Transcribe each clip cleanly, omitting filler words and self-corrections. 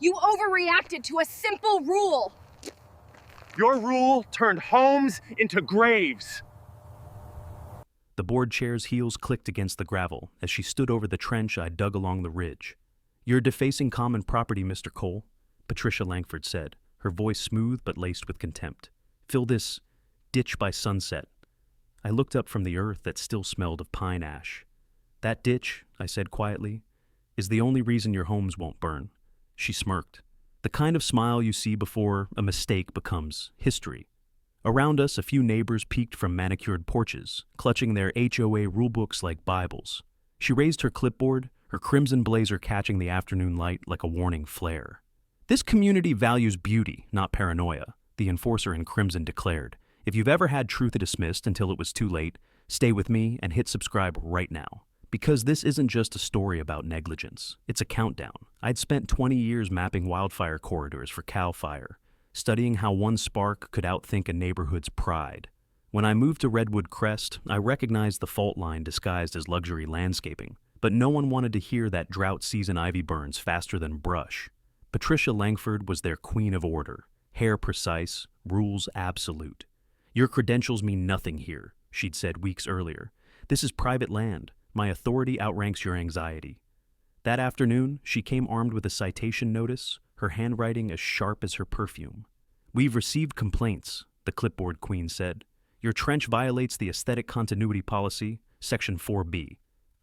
You overreacted to a simple rule. Your rule turned homes into graves. The board chair's heels clicked against the gravel as she stood over the trench I dug along the ridge. "You're defacing common property, Mr. Cole," Patricia Langford said, her voice smooth but laced with contempt. "Fill this ditch by sunset." I looked up from the earth that still smelled of pine ash. "That ditch," I said quietly, "is the only reason your homes won't burn." She smirked. The kind of smile you see before a mistake becomes history. Around us, a few neighbors peeked from manicured porches, clutching their HOA rulebooks like Bibles. She raised her clipboard, her crimson blazer catching the afternoon light like a warning flare. "This community values beauty, not paranoia," the enforcer in crimson declared. "If you've ever had truth dismissed until it was too late, stay with me and hit subscribe right now. Because this isn't just a story about negligence, it's a countdown." I'd spent 20 years mapping wildfire corridors for CAL FIRE, studying how one spark could outthink a neighborhood's pride. When I moved to Redwood Crest, I recognized the fault line disguised as luxury landscaping, but no one wanted to hear that drought season ivy burns faster than brush. Patricia Langford was their queen of order, hair precise, rules absolute. "Your credentials mean nothing here," she'd said weeks earlier. "This is private land. My authority outranks your anxiety." That afternoon, she came armed with a citation notice, her handwriting as sharp as her perfume. "We've received complaints," the clipboard queen said. "Your trench violates the aesthetic continuity policy, Section 4B.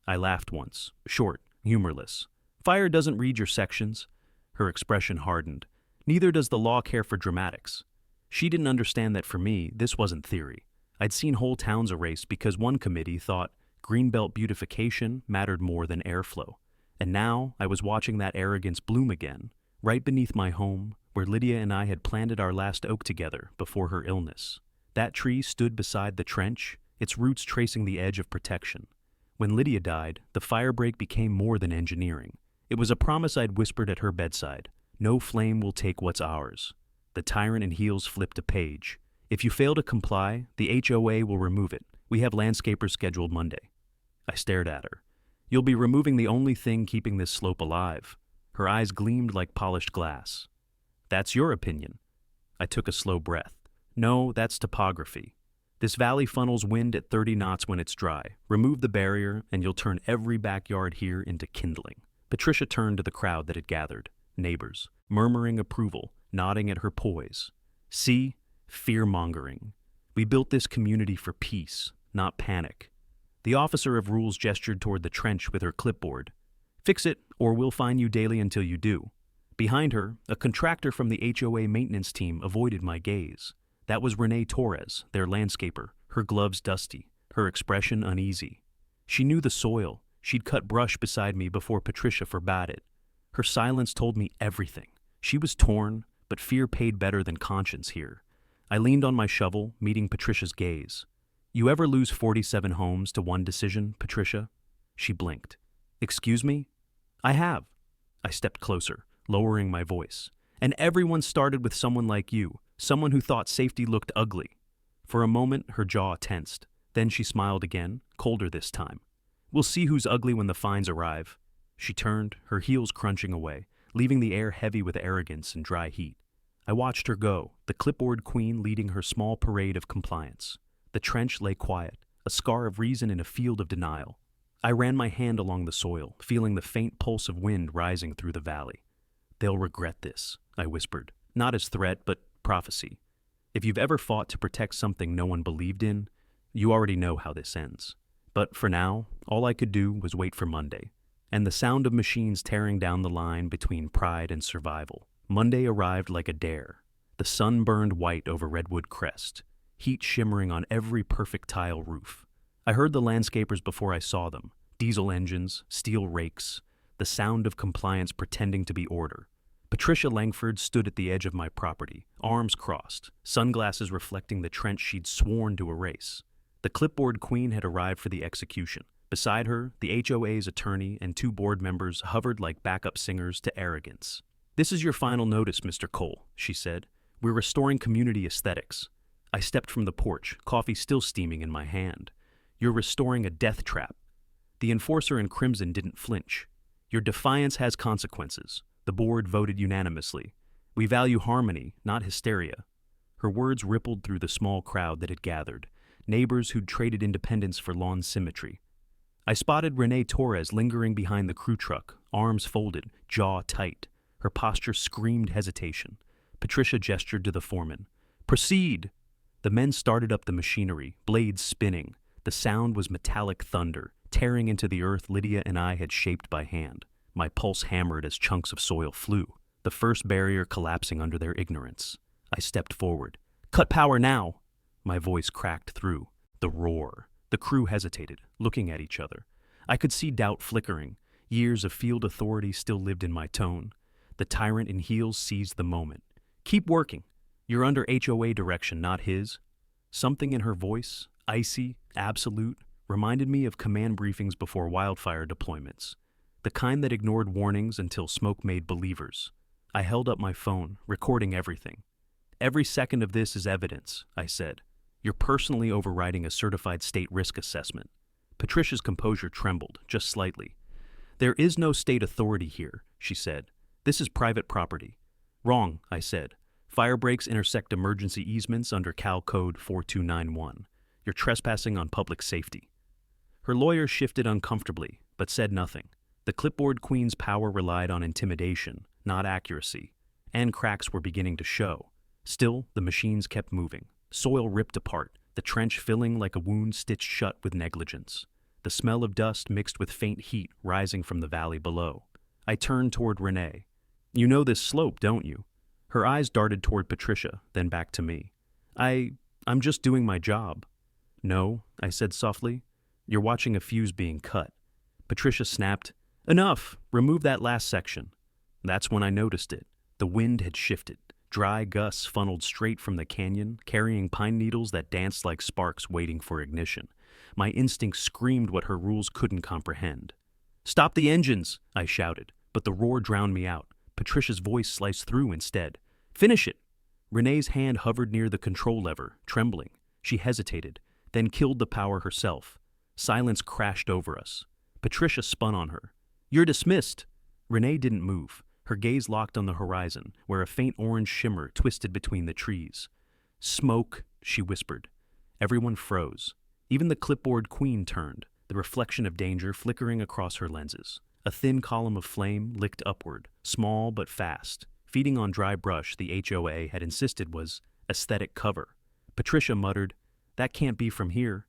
I laughed once, short, humorless. "Fire doesn't read your sections." Her expression hardened. "Neither does the law care for dramatics." She didn't understand that for me, this wasn't theory. I'd seen whole towns erased because one committee thought greenbelt beautification mattered more than airflow. And now I was watching that arrogance bloom again, right beneath my home, where Lydia and I had planted our last oak together before her illness. That tree stood beside the trench, its roots tracing the edge of protection. When Lydia died, the firebreak became more than engineering. It was a promise I'd whispered at her bedside. "No flame will take what's ours." The tyrant in heels flipped a page. "If you fail to comply, the HOA will remove it. We have landscapers scheduled Monday." I stared at her. "You'll be removing the only thing keeping this slope alive." Her eyes gleamed like polished glass. "That's your opinion." I took a slow breath. "No, that's topography. This valley funnels wind at 30 knots when it's dry. Remove the barrier, and you'll turn every backyard here into kindling." Patricia turned to the crowd that had gathered, neighbors, murmuring approval, nodding at her poise. "See? Fear-mongering. We built this community for peace, not panic." The officer of rules gestured toward the trench with her clipboard. "Fix it, or we'll fine you daily until you do." Behind her, a contractor from the HOA maintenance team avoided my gaze. That was Renee Torres, their landscaper, her gloves dusty, her expression uneasy. She knew the soil. She'd cut brush beside me before Patricia forbade it. Her silence told me everything. She was torn, but fear paid better than conscience here. I leaned on my shovel, meeting Patricia's gaze. "You ever lose 47 homes to one decision, Patricia?" She blinked. "Excuse me?" "I have." I stepped closer, lowering my voice. "And everyone started with someone like you, someone who thought safety looked ugly." For a moment, her jaw tensed. Then she smiled again, colder this time. "We'll see who's ugly when the fines arrive." She turned, her heels crunching away, leaving the air heavy with arrogance and dry heat. I watched her go, the clipboard queen leading her small parade of compliance. The trench lay quiet, a scar of reason in a field of denial. I ran my hand along the soil, feeling the faint pulse of wind rising through the valley. "They'll regret this," I whispered, not as threat, but prophecy. If you've ever fought to protect something no one believed in, you already know how this ends. But for now, all I could do was wait for Monday, and the sound of machines tearing down the line between pride and survival. Monday arrived like a dare. The sun burned white over Redwood Crest, heat shimmering on every perfect tile roof. I heard the landscapers before I saw them, diesel engines, steel rakes, the sound of compliance pretending to be order. Patricia Langford stood at the edge of my property, arms crossed, sunglasses reflecting the trench she'd sworn to erase. The clipboard queen had arrived for the execution. Beside her, the HOA's attorney and 2 board members hovered like backup singers to arrogance. "This is your final notice, Mr. Cole," she said. "We're restoring community aesthetics." I stepped from the porch, coffee still steaming in my hand. "You're restoring a death trap." The enforcer in crimson didn't flinch. "Your defiance has consequences. The board voted unanimously. We value harmony, not hysteria. Her words rippled through the small crowd that had gathered, neighbors who'd traded independence for lawn symmetry. I spotted Renee Torres lingering behind the crew truck, arms folded, jaw tight. Her posture screamed hesitation. Patricia gestured to the foreman. "Proceed!" The men started up the machinery, blades spinning. The sound was metallic thunder, tearing into the earth Lydia and I had shaped by hand. My pulse hammered as chunks of soil flew, the first barrier collapsing under their ignorance. I stepped forward. "Cut power now!" My voice cracked through. The roar. The crew hesitated, looking at each other. I could see doubt flickering. Years of field authority still lived in my tone. The tyrant in heels seized the moment. "Keep working. You're under HOA direction, not his." Something in her voice, icy, absolute, reminded me of command briefings before wildfire deployments. The kind that ignored warnings until smoke made believers. I held up my phone, recording everything. "Every second of this is evidence," I said. "You're personally overriding a certified state risk assessment." Patricia's composure trembled, just slightly. "There is no state authority here," she said. "This is private property." "Wrong," I said. "Firebreaks intersect emergency easements under Cal Code 4291. You're trespassing on public safety." Her lawyer shifted uncomfortably, but said nothing. The clipboard queen's power relied on intimidation, not accuracy, and cracks were beginning to show. Still, the machines kept moving. Soil ripped apart, the trench filling like a wound stitched shut with negligence. The smell of dust mixed with faint heat rising from the valley below. I turned toward Renee. "You know this slope, don't you?" Her eyes darted toward Patricia, then back to me. I'm just doing my job." "No," I said softly. "You're watching a fuse being cut." Patricia snapped, "Enough! Remove that last section." That's when I noticed it. The wind had shifted. Dry gusts funneled straight from the canyon, carrying pine needles that danced like sparks waiting for ignition. My instincts screamed what her rules couldn't comprehend. "Stop the engines!" I shouted, but the roar drowned me out. Patricia's voice sliced through instead. "Finish it!" Renee's hand hovered near the control lever, trembling. She hesitated, then killed the power herself. Silence crashed over us. Patricia spun on her. "You're dismissed!" Renee didn't move. Her gaze locked on the horizon, where a faint orange shimmer twisted between the trees. "Smoke," she whispered. Everyone froze. Even the clipboard queen turned, the reflection of danger flickering across her lenses. A thin column of flame licked upward, small but fast, feeding on dry brush the HOA had insisted was aesthetic cover. Patricia muttered, "That can't be from here."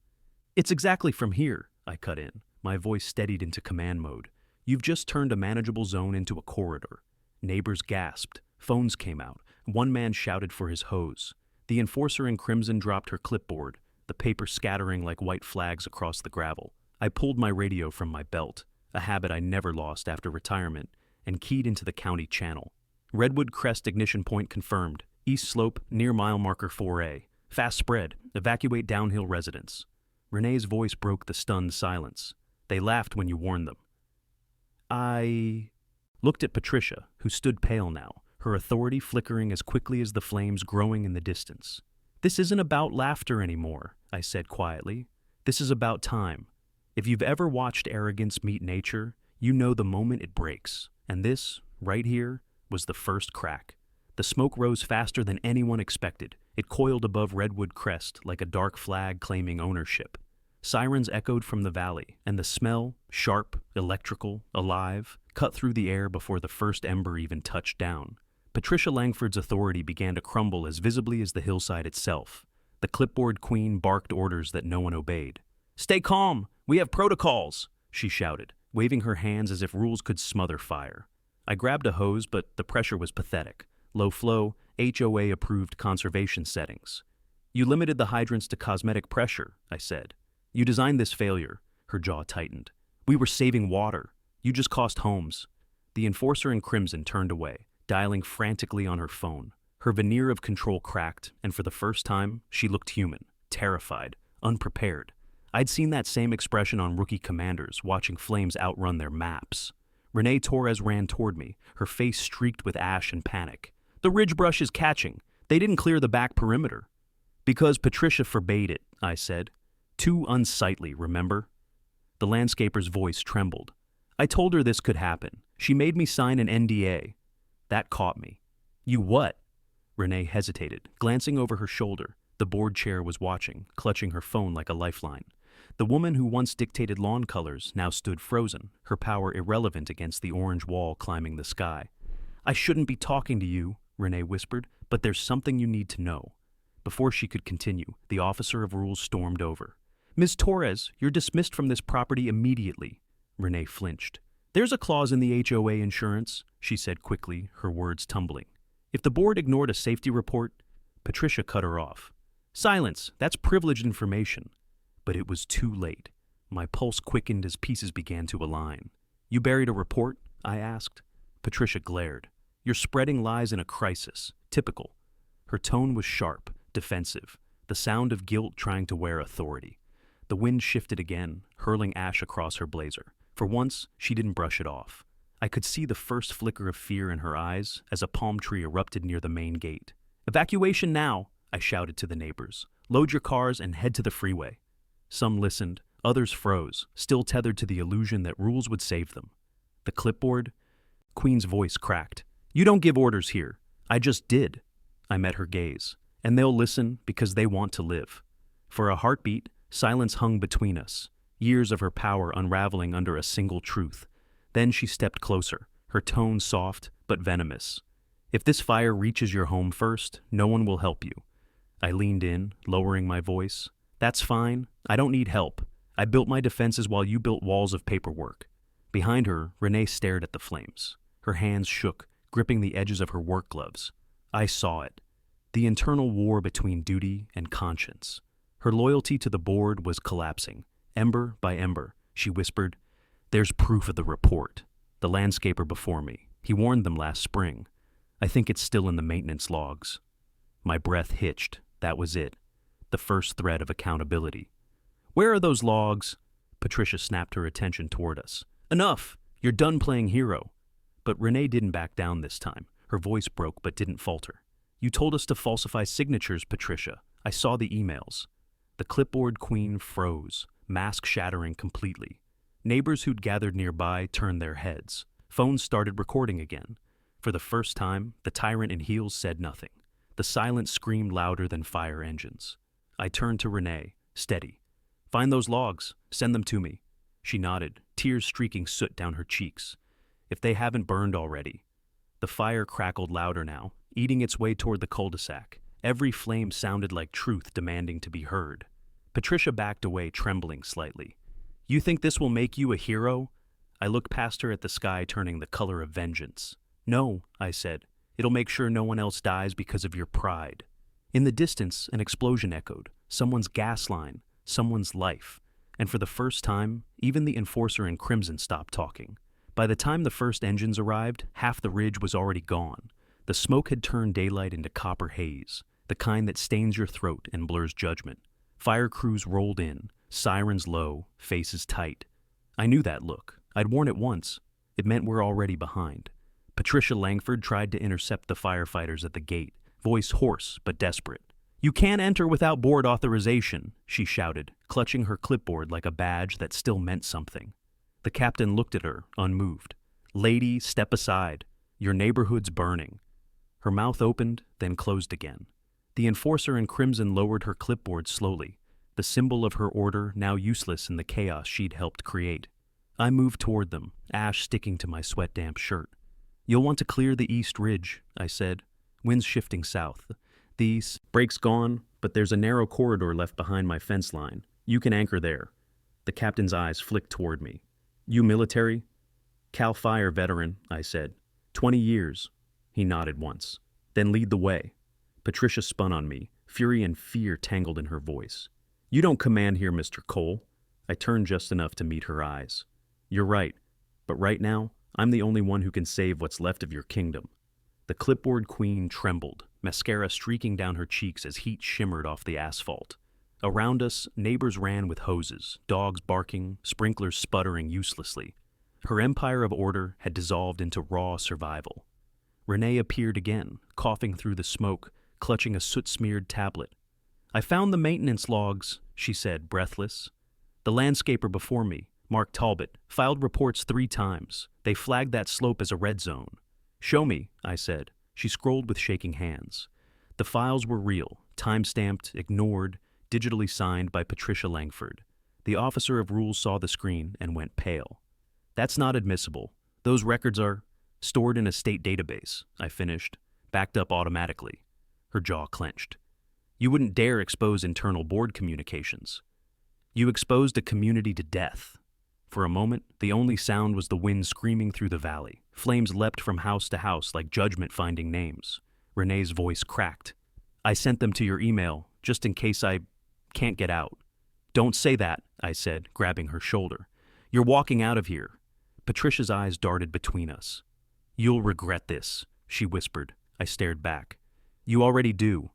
"It's exactly from here," I cut in. My voice steadied into command mode. "You've just turned a manageable zone into a corridor." Neighbors gasped. Phones came out. One man shouted for his hose. The enforcer in crimson dropped her clipboard, the paper scattering like white flags across the gravel. I pulled my radio from my belt, a habit I never lost after retirement, and keyed into the county channel. "Redwood Crest ignition point confirmed. East slope near mile marker 4A. Fast spread. Evacuate downhill residents." Renee's voice broke the stunned silence. "They laughed when you warned them." I looked at Patricia, who stood pale now, her authority flickering as quickly as the flames growing in the distance. "This isn't about laughter anymore," I said quietly. "This is about time. If you've ever watched arrogance meet nature, you know the moment it breaks. And this, right here, was the first crack. The smoke rose faster than anyone expected. It coiled above Redwood Crest like a dark flag claiming ownership. Sirens echoed from the valley, and the smell, sharp, electrical, alive, cut through the air before the first ember even touched down. Patricia Langford's authority began to crumble as visibly as the hillside itself. The clipboard queen barked orders that no one obeyed. "Stay calm! We have protocols!" she shouted, waving her hands as if rules could smother fire. I grabbed a hose, but the pressure was pathetic. Low flow, HOA-approved conservation settings. "You limited the hydrants to cosmetic pressure," I said. "You designed this failure." Her jaw tightened. "We were saving water. You just cost homes." The enforcer in crimson turned away, dialing frantically on her phone. Her veneer of control cracked, and for the first time, she looked human, terrified, unprepared. I'd seen that same expression on rookie commanders watching flames outrun their maps. Renee Torres ran toward me, her face streaked with ash and panic. "The ridge brush is catching. They didn't clear the back perimeter." "Because Patricia forbade it," I said. "Too unsightly, remember?" The landscaper's voice trembled. "I told her this could happen. She made me sign an NDA. That caught me. You what? Renee hesitated, glancing over her shoulder. The board chair was watching, clutching her phone like a lifeline. The woman who once dictated lawn colors now stood frozen, her power irrelevant against the orange wall climbing the sky. I shouldn't be talking to you, Renee whispered, but there's something you need to know. Before she could continue, the officer of rules stormed over. Ms. Torres, you're dismissed from this property immediately. Renee flinched. There's a clause in the HOA insurance, she said quickly, her words tumbling. If the board ignored a safety report, Patricia cut her off. Silence, that's privileged information. But it was too late. My pulse quickened as pieces began to align. You buried a report? I asked. Patricia glared. You're spreading lies in a crisis. Typical. Her tone was sharp, defensive, the sound of guilt trying to wear authority. The wind shifted again, hurling ash across her blazer. For once, she didn't brush it off. I could see the first flicker of fear in her eyes as a palm tree erupted near the main gate. Evacuation now, I shouted to the neighbors. Load your cars and head to the freeway. Some listened, others froze, still tethered to the illusion that rules would save them. The clipboard? Queen's voice cracked. You don't give orders here. I just did. I met her gaze. And they'll listen because they want to live. For a heartbeat, silence hung between us, years of her power unraveling under a single truth. Then she stepped closer, her tone soft but venomous. If this fire reaches your home first, no one will help you. I leaned in, lowering my voice. That's fine. I don't need help. I built my defenses while you built walls of paperwork. Behind her, Renee stared at the flames. Her hands shook, gripping the edges of her work gloves. I saw it. The internal war between duty and conscience. Her loyalty to the board was collapsing. Ember by ember, she whispered. There's proof of the report. The landscaper before me. He warned them last spring. I think it's still in the maintenance logs. My breath hitched. That was it. The first thread of accountability. Where are those logs? Patricia snapped her attention toward us. Enough! You're done playing hero. But Renee didn't back down this time. Her voice broke but didn't falter. You told us to falsify signatures, Patricia. I saw the emails. The clipboard queen froze, mask shattering completely. Neighbors who'd gathered nearby turned their heads. Phones started recording again. For the first time, the tyrant in heels said nothing. The silence screamed louder than fire engines. I turned to Renee, steady. Find those logs. Send them to me. She nodded, tears streaking soot down her cheeks. If they haven't burned already. The fire crackled louder now, eating its way toward the cul-de-sac. Every flame sounded like truth demanding to be heard. Patricia backed away, trembling slightly. You think this will make you a hero? I looked past her at the sky turning the color of vengeance. No, I said. It'll make sure no one else dies because of your pride. In the distance, an explosion echoed. Someone's gas line, someone's life. And for the first time, even the enforcer in crimson stopped talking. By the time the first engines arrived, half the ridge was already gone. The smoke had turned daylight into copper haze, the kind that stains your throat and blurs judgment. Fire crews rolled in, sirens low, faces tight. I knew that look. I'd worn it once. It meant we're already behind. Patricia Langford tried to intercept the firefighters at the gate, voice hoarse but desperate. You can't enter without board authorization, she shouted, clutching her clipboard like a badge that still meant something. The captain looked at her, unmoved. Lady, step aside. Your neighborhood's burning. Her mouth opened, then closed again. The enforcer in crimson lowered her clipboard slowly, the symbol of her order now useless in the chaos she'd helped create. I moved toward them, ash sticking to my sweat-damp shirt. You'll want to clear the east ridge, I said. Wind's shifting south. The brake's gone, but there's a narrow corridor left behind my fence line. You can anchor there. The captain's eyes flicked toward me. You military? Cal Fire veteran, I said. 20 years. He nodded once. Then lead the way. Patricia spun on me, fury and fear tangled in her voice. You don't command here, Mr. Cole. I turned just enough to meet her eyes. You're right, but right now, I'm the only one who can save what's left of your kingdom. The clipboard queen trembled, mascara streaking down her cheeks as heat shimmered off the asphalt. Around us, neighbors ran with hoses, dogs barking, sprinklers sputtering uselessly. Her empire of order had dissolved into raw survival. Renee appeared again, coughing through the smoke, clutching a soot-smeared tablet. I found the maintenance logs, she said, breathless. The landscaper before me, Mark Talbot, filed reports 3 times. They flagged that slope as a red zone. Show me, I said. She scrolled with shaking hands. The files were real, time-stamped, ignored, digitally signed by Patricia Langford. The officer of rules saw the screen and went pale. That's not admissible. Those records are stored in a state database, I finished, backed up automatically. Her jaw clenched. You wouldn't dare expose internal board communications. You exposed a community to death. For a moment, the only sound was the wind screaming through the valley. Flames leapt from house to house like judgment finding names. Renee's voice cracked. I sent them to your email, just in case I can't get out. Don't say that, I said, grabbing her shoulder. You're walking out of here. Patricia's eyes darted between us. You'll regret this, she whispered. I stared back. You already do.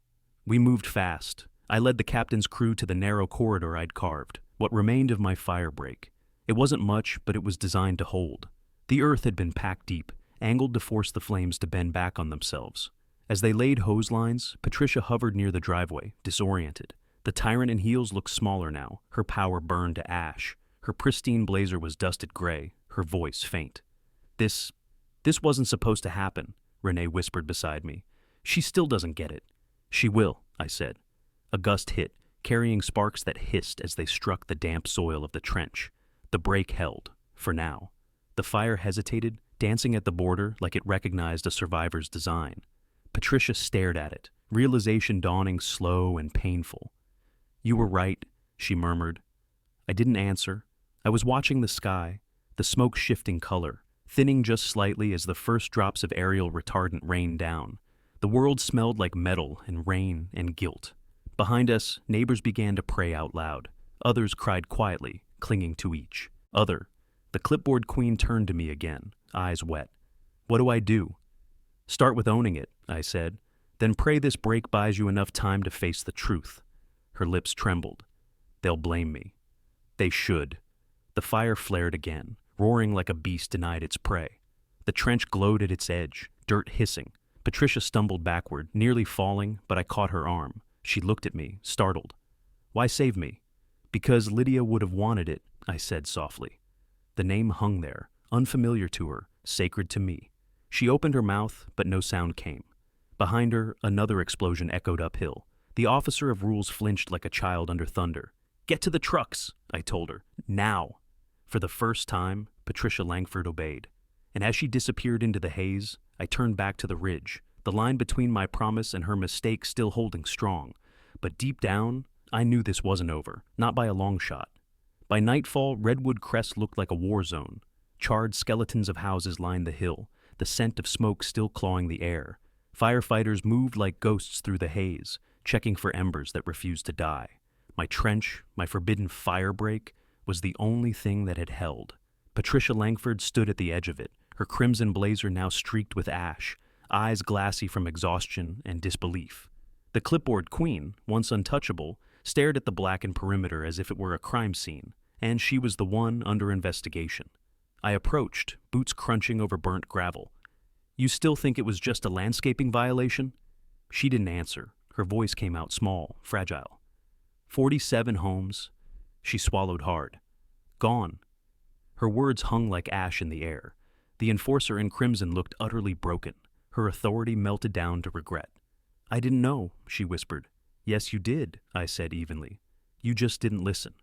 We moved fast. I led the captain's crew to the narrow corridor I'd carved, what remained of my firebreak. It wasn't much, but it was designed to hold. The earth had been packed deep, angled to force the flames to bend back on themselves. As they laid hose lines, Patricia hovered near the driveway, disoriented. The tyrant in heels looked smaller now, her power burned to ash. Her pristine blazer was dusted gray, her voice faint. This wasn't supposed to happen, Renee whispered beside me. She still doesn't get it. She will, I said. A gust hit, carrying sparks that hissed as they struck the damp soil of the trench. The break held, for now. The fire hesitated, dancing at the border like it recognized a survivor's design. Patricia stared at it, realization dawning slow and painful. You were right, she murmured. I didn't answer. I was watching the sky, the smoke shifting color, thinning just slightly as the first drops of aerial retardant rained down. The world smelled like metal and rain and guilt. Behind us, neighbors began to pray out loud. Others cried quietly, clinging to each other. The clipboard queen turned to me again, eyes wet. What do I do? Start with owning it, I said. Then pray this break buys you enough time to face the truth. Her lips trembled. They'll blame me. They should. The fire flared again, roaring like a beast denied its prey. The trench glowed at its edge, dirt hissing. Patricia stumbled backward, nearly falling, but I caught her arm. She looked at me, startled. Why save me? Because Lydia would have wanted it, I said softly. The name hung there, unfamiliar to her, sacred to me. She opened her mouth, but no sound came. Behind her, another explosion echoed uphill. The officer of rules flinched like a child under thunder. Get to the trucks, I told her. Now. For the first time, Patricia Langford obeyed. And as she disappeared into the haze, I turned back to the ridge, the line between my promise and her mistake still holding strong. But deep down, I knew this wasn't over, not by a long shot. By nightfall, Redwood Crest looked like a war zone. Charred skeletons of houses lined the hill, the scent of smoke still clawing the air. Firefighters moved like ghosts through the haze, checking for embers that refused to die. My trench, my forbidden firebreak, was the only thing that had held. Patricia Langford stood at the edge of it, her crimson blazer now streaked with ash, eyes glassy from exhaustion and disbelief. The clipboard queen, once untouchable, stared at the blackened perimeter as if it were a crime scene, and she was the one under investigation. I approached, boots crunching over burnt gravel. You still think it was just a landscaping violation? She didn't answer. Her voice came out small, fragile. 47 homes. She swallowed hard. Gone. Her words hung like ash in the air. The enforcer in crimson looked utterly broken. Her authority melted down to regret. I didn't know, she whispered. Yes, you did, I said evenly. You just didn't listen.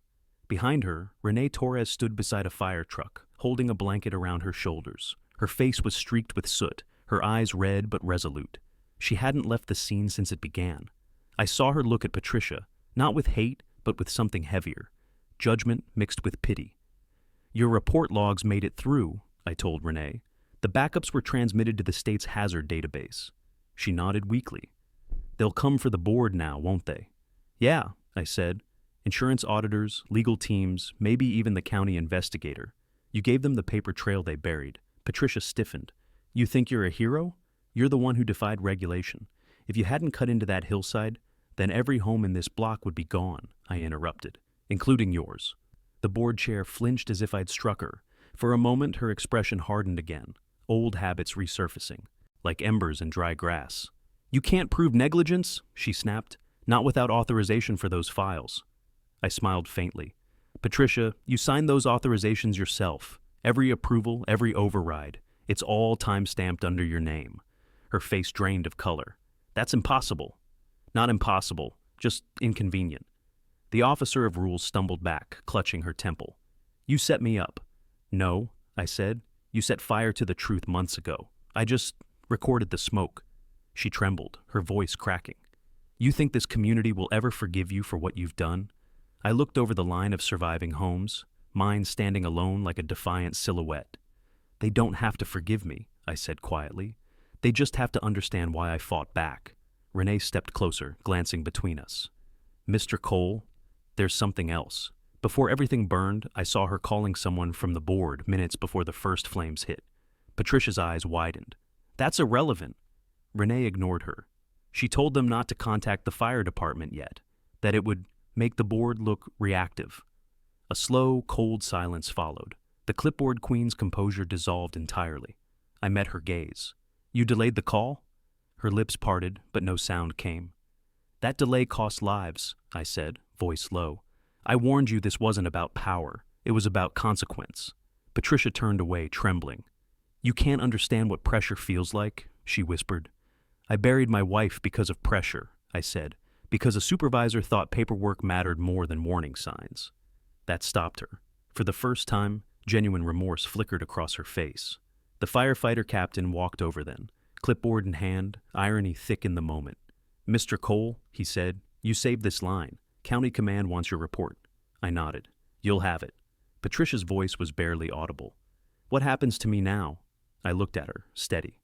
Behind her, Renee Torres stood beside a fire truck, holding a blanket around her shoulders. Her face was streaked with soot, her eyes red but resolute. She hadn't left the scene since it began. I saw her look at Patricia, not with hate, but with something heavier. Judgment mixed with pity. Your report logs made it through, I told Renee. The backups were transmitted to the state's hazard database. She nodded weakly. They'll come for the board now, won't they? Yeah, I said. Insurance auditors, legal teams, maybe even the county investigator. You gave them the paper trail they buried. Patricia stiffened. You think you're a hero? You're the one who defied regulation. If you hadn't cut into that hillside, then every home in this block would be gone, I interrupted, including yours. The board chair flinched as if I'd struck her. For a moment, her expression hardened again, old habits resurfacing, like embers in dry grass. You can't prove negligence, she snapped, not without authorization for those files. I smiled faintly. Patricia, you signed those authorizations yourself. Every approval, every override. It's all time-stamped under your name. Her face drained of color. That's impossible. Not impossible, just inconvenient. The officer of rules stumbled back, clutching her temple. You set me up. No, I said. You set fire to the truth months ago. I just recorded the smoke. She trembled, her voice cracking. You think this community will ever forgive you for what you've done? I looked over the line of surviving homes, mine standing alone like a defiant silhouette. They don't have to forgive me, I said quietly. They just have to understand why I fought back. Renee stepped closer, glancing between us. Mr. Cole, there's something else. Before everything burned, I saw her calling someone from the board minutes before the first flames hit. Patricia's eyes widened. That's irrelevant. Renee ignored her. She told them not to contact the fire department yet, that it would make the board look reactive. A slow, cold silence followed. The clipboard queen's composure dissolved entirely. I met her gaze. You delayed the call? Her lips parted, but no sound came. That delay cost lives, I said, voice low. I warned you this wasn't about power. It was about consequence. Patricia turned away, trembling. You can't understand what pressure feels like, she whispered. I buried my wife because of pressure, I said, because a supervisor thought paperwork mattered more than warning signs. That stopped her. For the first time, genuine remorse flickered across her face. The firefighter captain walked over then, clipboard in hand, irony thick in the moment. Mr. Cole, he said, you saved this line. County Command wants your report. I nodded. You'll have it. Patricia's voice was barely audible. What happens to me now? I looked at her, steady.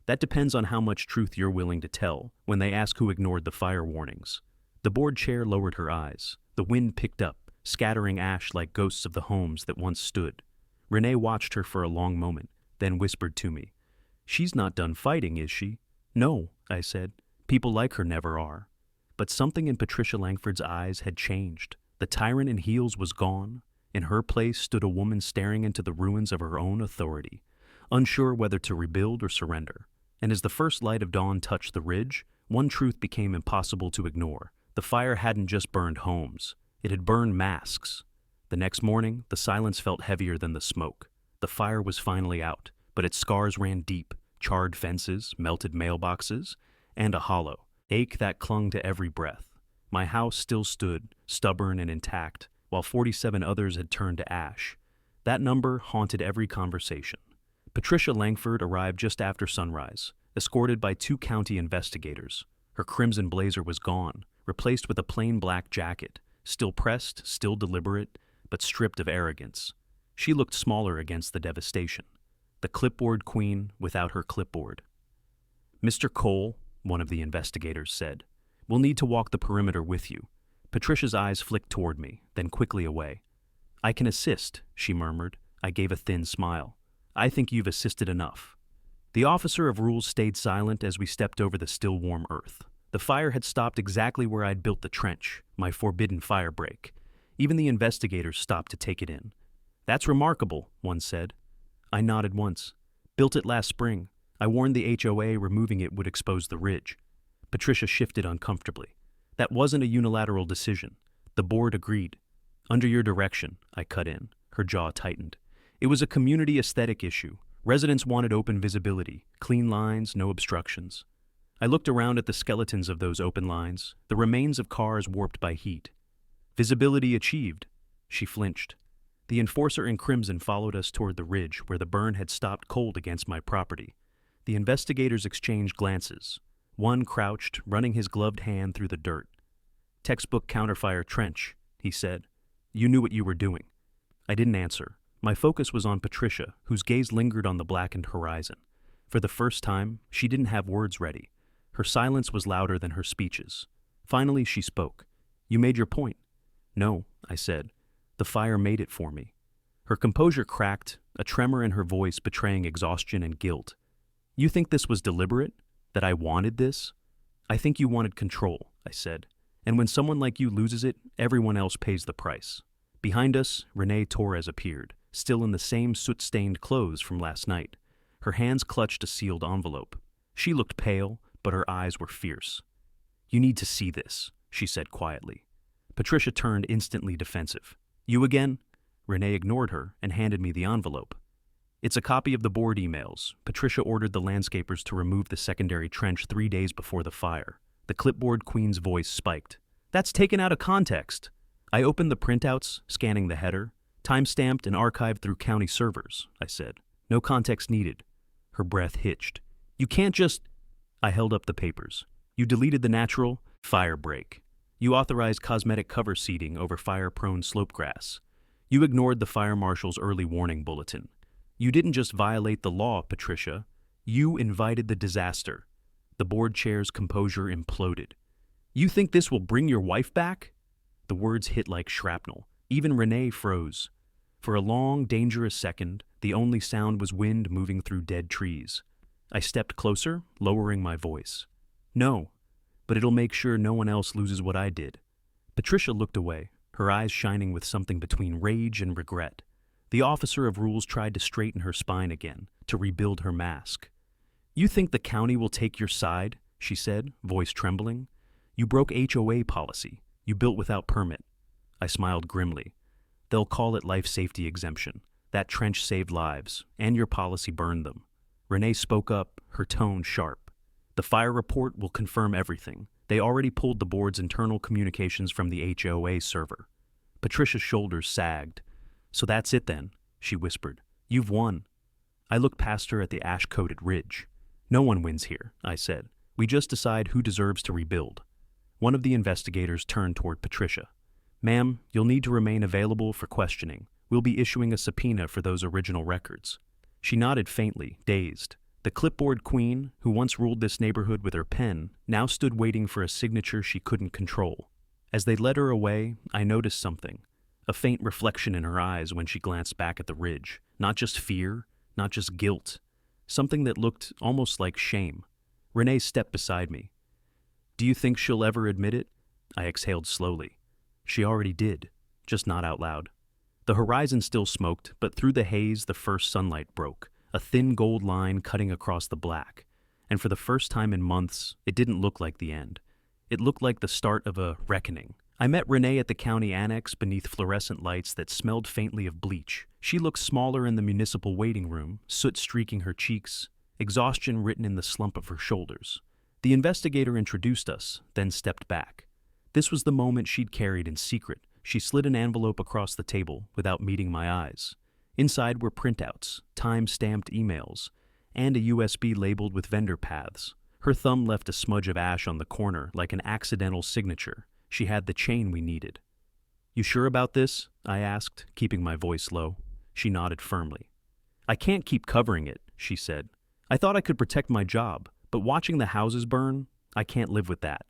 That depends on how much truth you're willing to tell when they ask who ignored the fire warnings. The board chair lowered her eyes. The wind picked up, scattering ash like ghosts of the homes that once stood. Renee watched her for a long moment, then whispered to me. She's not done fighting, is she? No, I said. People like her never are. But something in Patricia Langford's eyes had changed. The tyrant in heels was gone. In her place stood a woman staring into the ruins of her own authority, unsure whether to rebuild or surrender. And as the first light of dawn touched the ridge, one truth became impossible to ignore. The fire hadn't just burned homes. It had burned masks. The next morning, the silence felt heavier than the smoke. The fire was finally out, but its scars ran deep, charred fences, melted mailboxes, and a hollow ache that clung to every breath. My house still stood, stubborn and intact, while 47 others had turned to ash. That number haunted every conversation. Patricia Langford arrived just after sunrise, escorted by 2 county investigators. Her crimson blazer was gone, replaced with a plain black jacket, still pressed, still deliberate, but stripped of arrogance. She looked smaller against the devastation. The clipboard queen without her clipboard. Mr. Cole, one of the investigators said, we'll need to walk the perimeter with you. Patricia's eyes flicked toward me, then quickly away. I can assist, she murmured. I gave a thin smile. I think you've assisted enough. The officer of rules stayed silent as we stepped over the still warm earth. The fire had stopped exactly where I'd built the trench, my forbidden firebreak. Even the investigators stopped to take it in. That's remarkable, one said. I nodded once. Built it last spring. I warned the HOA removing it would expose the ridge. Patricia shifted uncomfortably. That wasn't a unilateral decision. The board agreed. Under your direction, I cut in. Her jaw tightened. It was a community aesthetic issue. Residents wanted open visibility, clean lines, no obstructions. I looked around at the skeletons of those open lines, the remains of cars warped by heat. Visibility achieved. She flinched. The enforcer in crimson followed us toward the ridge where the burn had stopped cold against my property. The investigators exchanged glances. One crouched, running his gloved hand through the dirt. Textbook counterfire trench, he said. You knew what you were doing. I didn't answer. My focus was on Patricia, whose gaze lingered on the blackened horizon. For the first time, she didn't have words ready. Her silence was louder than her speeches. Finally, she spoke. You made your point. No, I said. The fire made it for me. Her composure cracked, a tremor in her voice betraying exhaustion and guilt. You think this was deliberate? That I wanted this? I think you wanted control, I said. And when someone like you loses it, everyone else pays the price. Behind us, Renee Torres appeared, still in the same soot-stained clothes from last night. Her hands clutched a sealed envelope. She looked pale, but her eyes were fierce. You need to see this, she said quietly. Patricia turned instantly defensive. You again? Renee ignored her and handed me the envelope. It's a copy of the board emails. Patricia ordered the landscapers to remove the secondary trench 3 days before the fire. The clipboard queen's voice spiked. That's taken out of context. I opened the printouts, scanning the header. Time-stamped and archived through county servers, I said. No context needed. Her breath hitched. You can't just... I held up the papers. You deleted the natural Firebreak. You authorized cosmetic cover seeding over fire-prone slopegrass. You ignored the fire marshal's early warning bulletin. You didn't just violate the law, Patricia. You invited the disaster. The board chair's composure imploded. You think this will bring your wife back? The words hit like shrapnel. Even Renee froze. For a long, dangerous second, the only sound was wind moving through dead trees. I stepped closer, lowering my voice. No, but it'll make sure no one else loses what I did. Patricia looked away, her eyes shining with something between rage and regret. The officer of rules tried to straighten her spine again, to rebuild her mask. You think the county will take your side? She said, voice trembling. You broke HOA policy. You built without permit. I smiled grimly. They'll call it life safety exemption. That trench saved lives, and your policy burned them. Renee spoke up, her tone sharp. The fire report will confirm everything. They already pulled the board's internal communications from the HOA server. Patricia's shoulders sagged. So that's it then, she whispered. You've won. I looked past her at the ash-coated ridge. No one wins here, I said. We just decide who deserves to rebuild. One of the investigators turned toward Patricia. Ma'am, you'll need to remain available for questioning. We'll be issuing a subpoena for those original records. She nodded faintly, dazed. The clipboard queen, who once ruled this neighborhood with her pen, now stood waiting for a signature she couldn't control. As they led her away, I noticed something. A faint reflection in her eyes when she glanced back at the ridge. Not just fear, not just guilt. Something that looked almost like shame. Renee stepped beside me. Do you think she'll ever admit it? I exhaled slowly. She already did, just not out loud. The horizon still smoked, but through the haze the first sunlight broke, a thin gold line cutting across the black. And for the first time in months, it didn't look like the end. It looked like the start of a reckoning. I met Renee at the county annex beneath fluorescent lights that smelled faintly of bleach. She looked smaller in the municipal waiting room, soot streaking her cheeks, exhaustion written in the slump of her shoulders. The investigator introduced us, then stepped back. This was the moment she'd carried in secret. She slid an envelope across the table without meeting my eyes. Inside were printouts, time-stamped emails, and a USB labeled with vendor paths. Her thumb left a smudge of ash on the corner like an accidental signature. She had the chain we needed. You sure about this? I asked, keeping my voice low. She nodded firmly. I can't keep covering it, she said. I thought I could protect my job, but watching the houses burn, I can't live with that.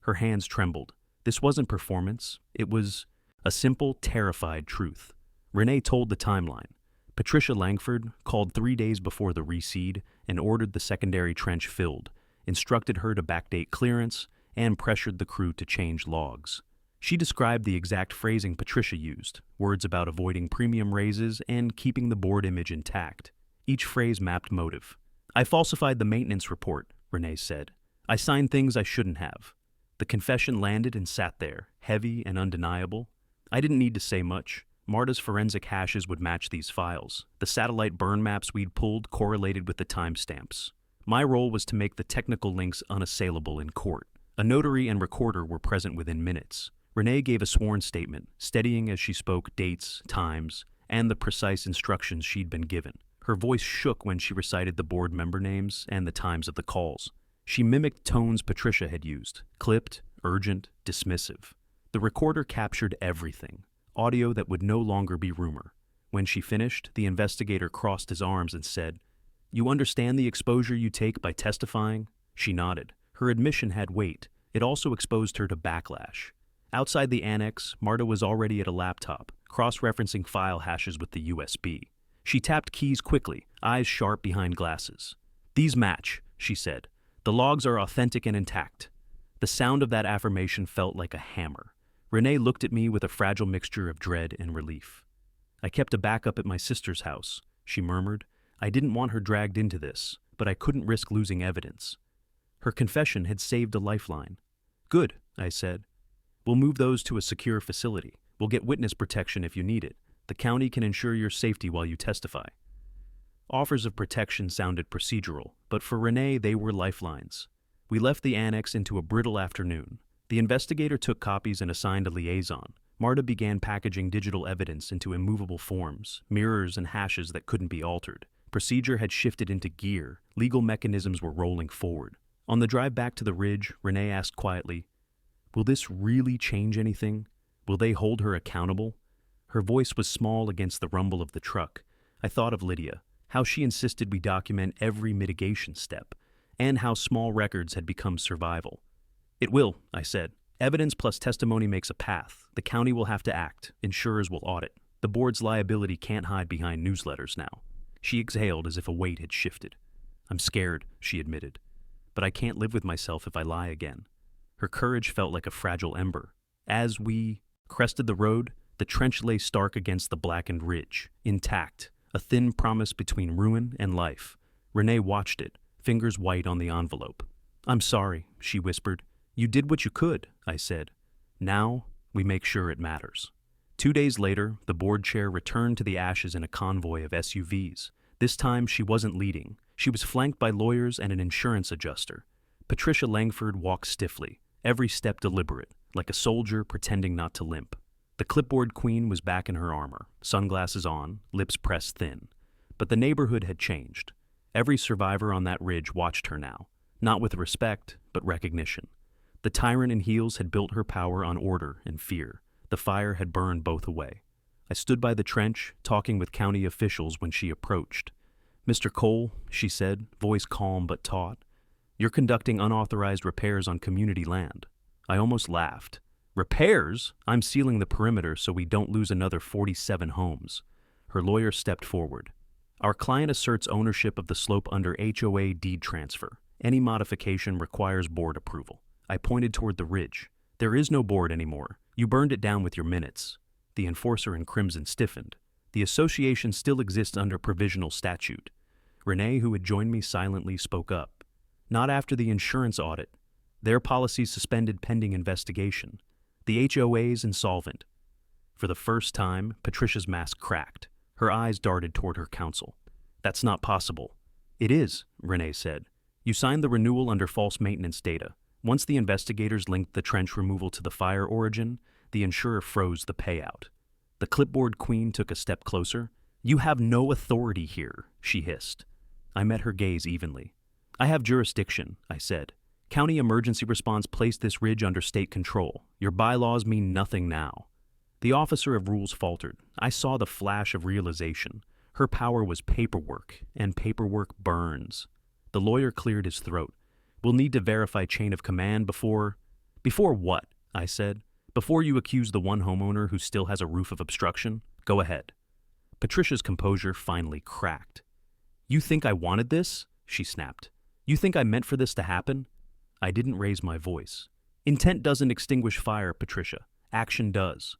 Her hands trembled. This wasn't performance. It was a simple, terrified truth. Renee told the timeline. Patricia Langford called 3 days before the reseed and ordered the secondary trench filled, instructed her to backdate clearance, and pressured the crew to change logs. She described the exact phrasing Patricia used, words about avoiding premium raises and keeping the board image intact. Each phrase mapped motive. I falsified the maintenance report, Renee said. I signed things I shouldn't have. The confession landed and sat there, heavy and undeniable. I didn't need to say much. Marta's forensic hashes would match these files. The satellite burn maps we'd pulled correlated with the timestamps. My role was to make the technical links unassailable in court. A notary and recorder were present within minutes. Renee gave a sworn statement, steadying as she spoke dates, times, and the precise instructions she'd been given. Her voice shook when she recited the board member names and the times of the calls. She mimicked tones Patricia had used, clipped, urgent, dismissive. The recorder captured everything, audio that would no longer be rumor. When she finished, the investigator crossed his arms and said, "You understand the exposure you take by testifying?" She nodded. Her admission had weight. It also exposed her to backlash. Outside the annex, Marta was already at a laptop, cross-referencing file hashes with the USB. She tapped keys quickly, eyes sharp behind glasses. "These match," she said. "The logs are authentic and intact." The sound of that affirmation felt like a hammer. Renee looked at me with a fragile mixture of dread and relief. "I kept a backup at my sister's house," she murmured. "I didn't want her dragged into this, but I couldn't risk losing evidence." Her confession had saved a lifeline. "Good," I said. "We'll move those to a secure facility. We'll get witness protection if you need it. The county can ensure your safety while you testify." Offers of protection sounded procedural, but for Renee they were lifelines. We left the annex into a brittle afternoon. The investigator took copies and assigned a liaison. Marta began packaging digital evidence into immovable forms, mirrors and hashes that couldn't be altered. Procedure had shifted into gear. Legal mechanisms were rolling forward. On the drive back to the ridge, Renee asked quietly, "Will this really change anything? Will they hold her accountable?" Her voice was small against the rumble of the truck. I thought of Lydia, how she insisted we document every mitigation step, and how small records had become survival. "It will," I said. "Evidence plus testimony makes a path. The county will have to act. Insurers will audit. The board's liability can't hide behind newsletters now." She exhaled as if a weight had shifted. "I'm scared," she admitted. "But I can't live with myself if I lie again." Her courage felt like a fragile ember. As we crested the road, the trench lay stark against the blackened ridge, intact, a thin promise between ruin and life. Renee watched it, fingers white on the envelope. "I'm sorry," she whispered. "You did what you could," I said. "Now, we make sure it matters." 2 days later, the board chair returned to the ashes in a convoy of SUVs. This time, she wasn't leading. She was flanked by lawyers and an insurance adjuster. Patricia Langford walked stiffly, every step deliberate, like a soldier pretending not to limp. The clipboard queen was back in her armor, sunglasses on, lips pressed thin. But the neighborhood had changed. Every survivor on that ridge watched her now, not with respect, but recognition. The tyrant in heels had built her power on order and fear. The fire had burned both away. I stood by the trench, talking with county officials when she approached. "Mr. Cole," she said, voice calm but taut, "you're conducting unauthorized repairs on community land." I almost laughed. "Repairs? I'm sealing the perimeter so we don't lose another 47 homes." Her lawyer stepped forward. "Our client asserts ownership of the slope under HOA deed transfer. Any modification requires board approval." I pointed toward the ridge. "There is no board anymore. You burned it down with your minutes." The enforcer in crimson stiffened. "The association still exists under provisional statute." Renee, who had joined me silently, spoke up. "Not after the insurance audit. Their policies suspended pending investigation. The HOA's insolvent." For the first time, Patricia's mask cracked. Her eyes darted toward her counsel. "That's not possible." "It is," Renee said. "You signed the renewal under false maintenance data. Once the investigators linked the trench removal to the fire origin, the insurer froze the payout." The clipboard queen took a step closer. "You have no authority here," she hissed. I met her gaze evenly. "I have jurisdiction," I said. "County emergency response placed this ridge under state control. Your bylaws mean nothing now." The officer of rules faltered. I saw the flash of realization. Her power was paperwork, and paperwork burns. The lawyer cleared his throat. "We'll need to verify chain of command before—" "Before what?" I said. "Before you accuse the one homeowner who still has a roof of obstruction? Go ahead." Patricia's composure finally cracked. "You think I wanted this?" she snapped. "You think I meant for this to happen?" I didn't raise my voice. "Intent doesn't extinguish fire, Patricia. Action does."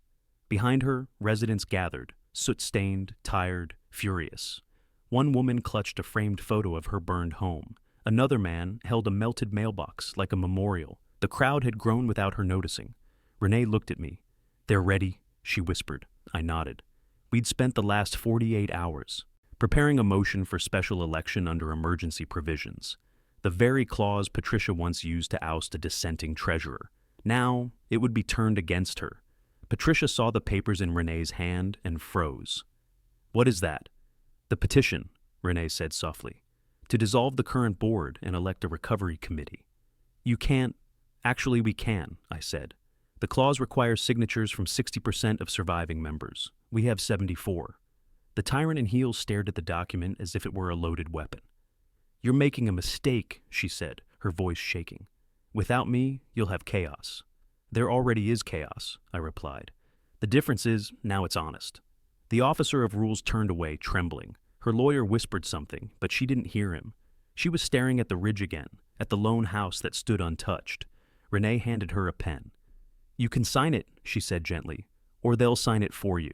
Behind her, residents gathered, soot-stained, tired, furious. One woman clutched a framed photo of her burned home. Another man held a melted mailbox like a memorial. The crowd had grown without her noticing. Renee looked at me. "They're ready," she whispered. I nodded. We'd spent the last 48 hours preparing a motion for special election under emergency provisions. The very clause Patricia once used to oust a dissenting treasurer. Now, it would be turned against her. Patricia saw the papers in Renee's hand and froze. "What is that?" "The petition," Renee said softly. "To dissolve the current board and elect a recovery committee." "You can't—" "Actually, we can," I said. "The clause requires signatures from 60% of surviving members. We have 74. The tyrant in heels stared at the document as if it were a loaded weapon. "You're making a mistake," she said, her voice shaking. "Without me, you'll have chaos." "There already is chaos," I replied. "The difference is, now it's honest." The officer of rules turned away, trembling. Her lawyer whispered something, but she didn't hear him. She was staring at the ridge again, at the lone house that stood untouched. Renee handed her a pen. "You can sign it," she said gently, "or they'll sign it for you."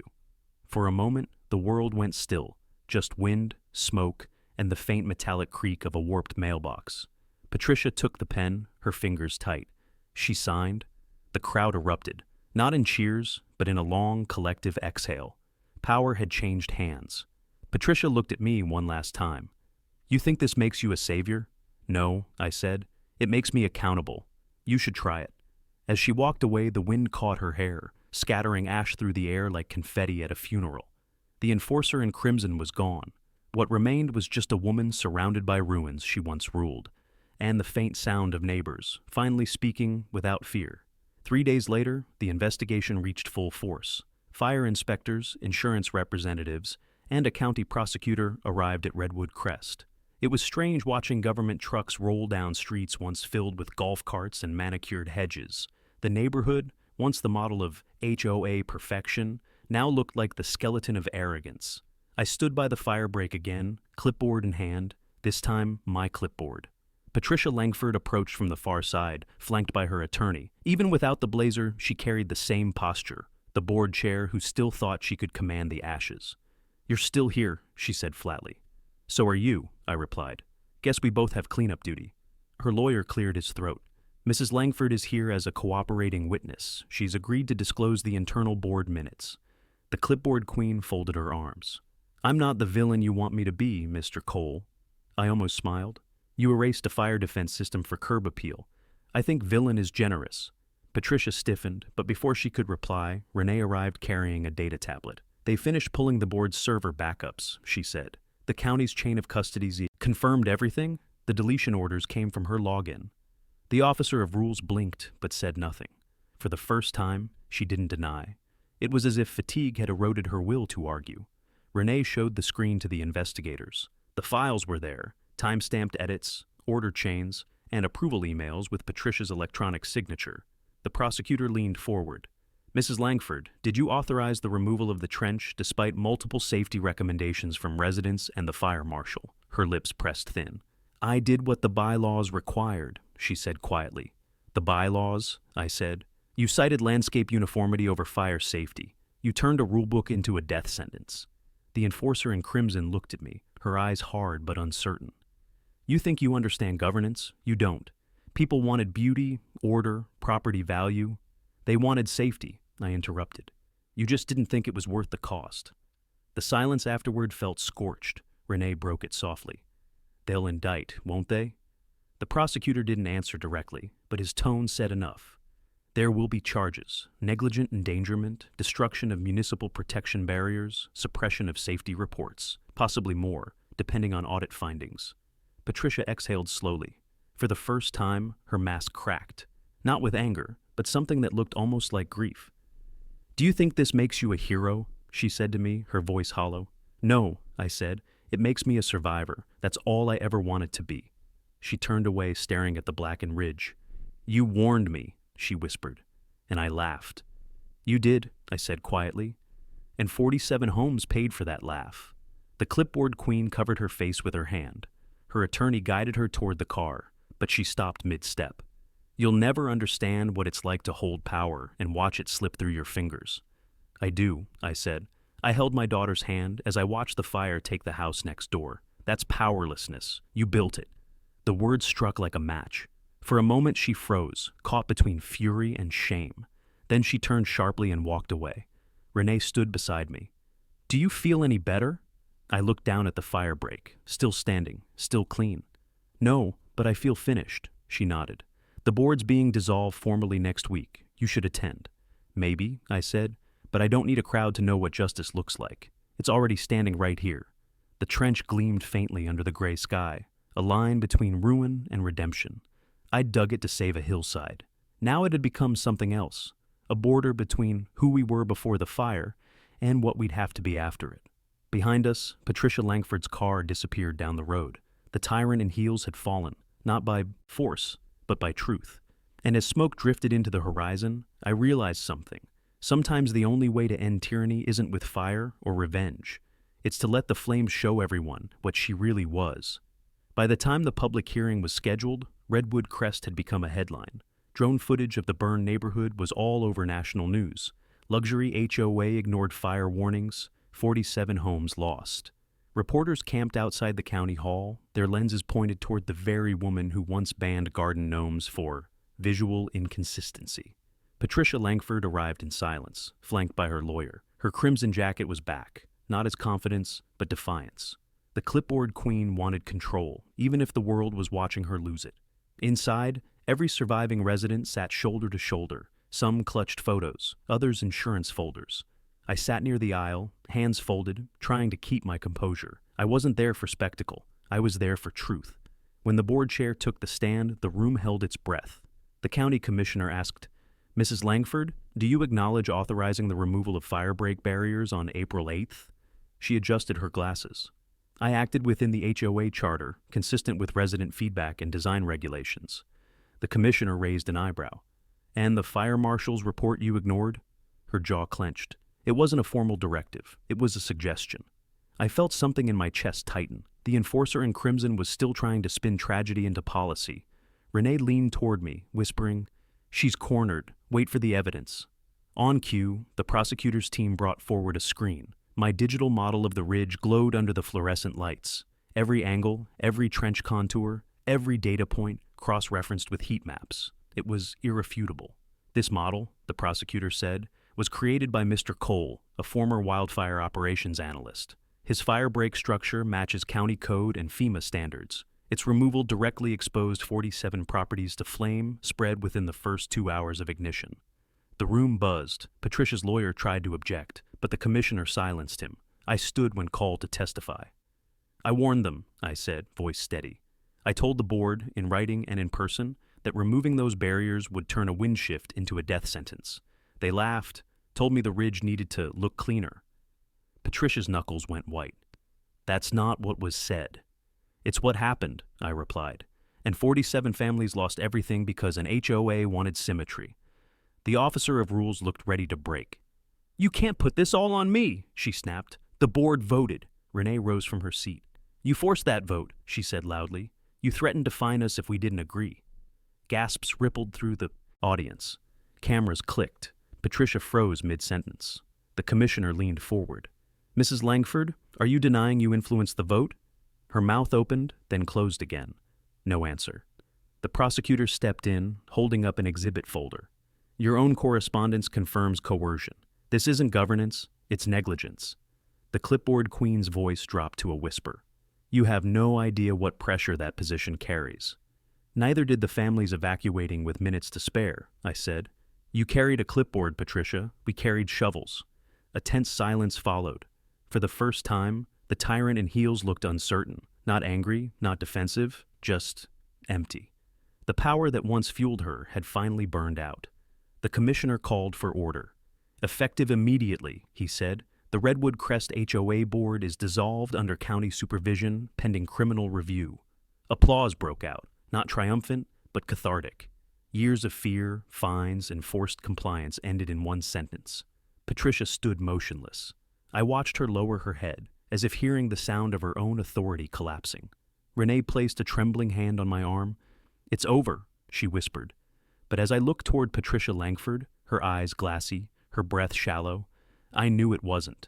For a moment, the world went still, just wind, smoke, and the faint metallic creak of a warped mailbox. Patricia took the pen, her fingers tight. She signed. The crowd erupted, not in cheers, but in a long, collective exhale. Power had changed hands. Patricia looked at me one last time. You think this makes you a savior? No, I said. It makes me accountable. You should try it. As she walked away, the wind caught her hair, scattering ash through the air like confetti at a funeral. The enforcer in crimson was gone. What remained was just a woman surrounded by ruins she once ruled, and the faint sound of neighbors, finally speaking without fear. 3 days later, the investigation reached full force. Fire inspectors, insurance representatives, and a county prosecutor arrived at Redwood Crest. It was strange watching government trucks roll down streets once filled with golf carts and manicured hedges. The neighborhood, once the model of HOA perfection, now looked like the skeleton of arrogance. I stood by the firebreak again, clipboard in hand, this time my clipboard. Patricia Langford approached from the far side, flanked by her attorney. Even without the blazer, she carried the same posture, the board chair who still thought she could command the ashes. You're still here, she said flatly. So are you, I replied. Guess we both have cleanup duty. Her lawyer cleared his throat. Mrs. Langford is here as a cooperating witness. She's agreed to disclose the internal board minutes. The clipboard queen folded her arms. I'm not the villain you want me to be, Mr. Cole. I almost smiled. You erased a fire defense system for curb appeal. I think villain is generous. Patricia stiffened, but before she could reply, Renee arrived carrying a data tablet. They finished pulling the board's server backups, she said. The county's chain of custody confirmed everything. The deletion orders came from her login. The officer of rules blinked, but said nothing. For the first time, she didn't deny. It was as if fatigue had eroded her will to argue. Renee showed the screen to the investigators. The files were there, time-stamped edits, order chains, and approval emails with Patricia's electronic signature. The prosecutor leaned forward. Mrs. Langford, did you authorize the removal of the trench despite multiple safety recommendations from residents and the fire marshal? Her lips pressed thin. I did what the bylaws required, she said quietly. The bylaws? I said. You cited landscape uniformity over fire safety. You turned a rulebook into a death sentence. The enforcer in crimson looked at me, her eyes hard but uncertain. You think you understand governance? You don't. People wanted beauty, order, property value. They wanted safety, I interrupted. You just didn't think it was worth the cost. The silence afterward felt scorched. Renee broke it softly. They'll indict, won't they? The prosecutor didn't answer directly, but his tone said enough. There will be charges: negligent endangerment, destruction of municipal protection barriers, suppression of safety reports, possibly more, depending on audit findings. Patricia exhaled slowly. For the first time, her mask cracked. Not with anger, but something that looked almost like grief. Do you think this makes you a hero? She said to me, her voice hollow. No, I said. It makes me a survivor. That's all I ever wanted to be. She turned away, staring at the blackened ridge. You warned me, she whispered, and I laughed. You did, I said quietly, and 47 homes paid for that laugh. The clipboard queen covered her face with her hand. Her attorney guided her toward the car, but she stopped mid-step. You'll never understand what it's like to hold power and watch it slip through your fingers. I do, I said. I held my daughter's hand as I watched the fire take the house next door. That's powerlessness. You built it. The words struck like a match. For a moment she froze, caught between fury and shame. Then she turned sharply and walked away. Renee stood beside me. Do you feel any better? I looked down at the firebreak, still standing, still clean. No, but I feel finished, she nodded. The board's being dissolved formally next week. You should attend. Maybe, I said, but I don't need a crowd to know what justice looks like. It's already standing right here. The trench gleamed faintly under the gray sky, a line between ruin and redemption. I'd dug it to save a hillside. Now it had become something else, a border between who we were before the fire and what we'd have to be after it. Behind us, Patricia Langford's car disappeared down the road. The tyrant in heels had fallen, not by force, but by truth. And as smoke drifted into the horizon, I realized something. Sometimes the only way to end tyranny isn't with fire or revenge. It's to let the flames show everyone what she really was. By the time the public hearing was scheduled, Redwood Crest had become a headline. Drone footage of the burned neighborhood was all over national news. Luxury HOA ignored fire warnings, 47 homes lost. Reporters camped outside the county hall, their lenses pointed toward the very woman who once banned garden gnomes for visual inconsistency. Patricia Langford arrived in silence, flanked by her lawyer. Her crimson jacket was back. not as confidence, but defiance. The clipboard queen wanted control, even if the world was watching her lose it. Inside, every surviving resident sat shoulder to shoulder. Some clutched photos, others insurance folders. I sat near the aisle, hands folded, trying to keep my composure. I wasn't there for spectacle. I was there for truth. When the board chair took the stand, the room held its breath. The county commissioner asked, "Mrs. Langford, do you acknowledge authorizing the removal of firebreak barriers on April 8th? She adjusted her glasses. I acted within the HOA charter, consistent with resident feedback and design regulations. The commissioner raised an eyebrow. And the fire marshal's report you ignored? Her jaw clenched. It wasn't a formal directive. It was a suggestion. I felt something in my chest tighten. The enforcer in crimson was still trying to spin tragedy into policy. Renee leaned toward me, whispering, "She's cornered. Wait for the evidence." On cue, the prosecutor's team brought forward a screen. My digital model of the ridge glowed under the fluorescent lights. Every angle, every trench contour, every data point cross-referenced with heat maps. It was irrefutable. This model, the prosecutor said, was created by Mr. Cole, a former wildfire operations analyst. His firebreak structure matches county code and FEMA standards. Its removal directly exposed 47 properties to flame spread within the first 2 hours of ignition. The room buzzed. Patricia's lawyer tried to object, but the commissioner silenced him. I stood when called to testify. "I warned them," I said, voice steady. "I told the board, in writing and in person, that removing those barriers would turn a wind shift into a death sentence. They laughed, told me the ridge needed to look cleaner." Patricia's knuckles went white. "That's not what was said." "It's what happened," I replied. "And 47 families lost everything because an HOA wanted symmetry." The officer of rules looked ready to break. "You can't put this all on me," she snapped. "The board voted." Renee rose from her seat. "You forced that vote," she said loudly. "You threatened to fine us if we didn't agree." Gasps rippled through the audience. Cameras clicked. Patricia froze mid-sentence. The commissioner leaned forward. "Mrs. Langford, are you denying you influenced the vote?" Her mouth opened, then closed again. No answer. The prosecutor stepped in, holding up an exhibit folder. "Your own correspondence confirms coercion. This isn't governance, it's negligence." The clipboard queen's voice dropped to a whisper. "You have no idea what pressure that position carries." "Neither did the families evacuating with minutes to spare," I said. "You carried a clipboard, Patricia. We carried shovels." A tense silence followed. For the first time, the tyrant in heels looked uncertain, not angry, not defensive, just empty. The power that once fueled her had finally burned out. The commissioner called for order. "Effective immediately," he said, "the Redwood Crest HOA board is dissolved under county supervision pending criminal review." Applause broke out, not triumphant, but cathartic. Years of fear, fines, and forced compliance ended in one sentence. Patricia stood motionless. I watched her lower her head, as if hearing the sound of her own authority collapsing. Renee placed a trembling hand on my arm. "It's over," she whispered. But as I looked toward Patricia Langford, her eyes glassy, her breath shallow, I knew it wasn't.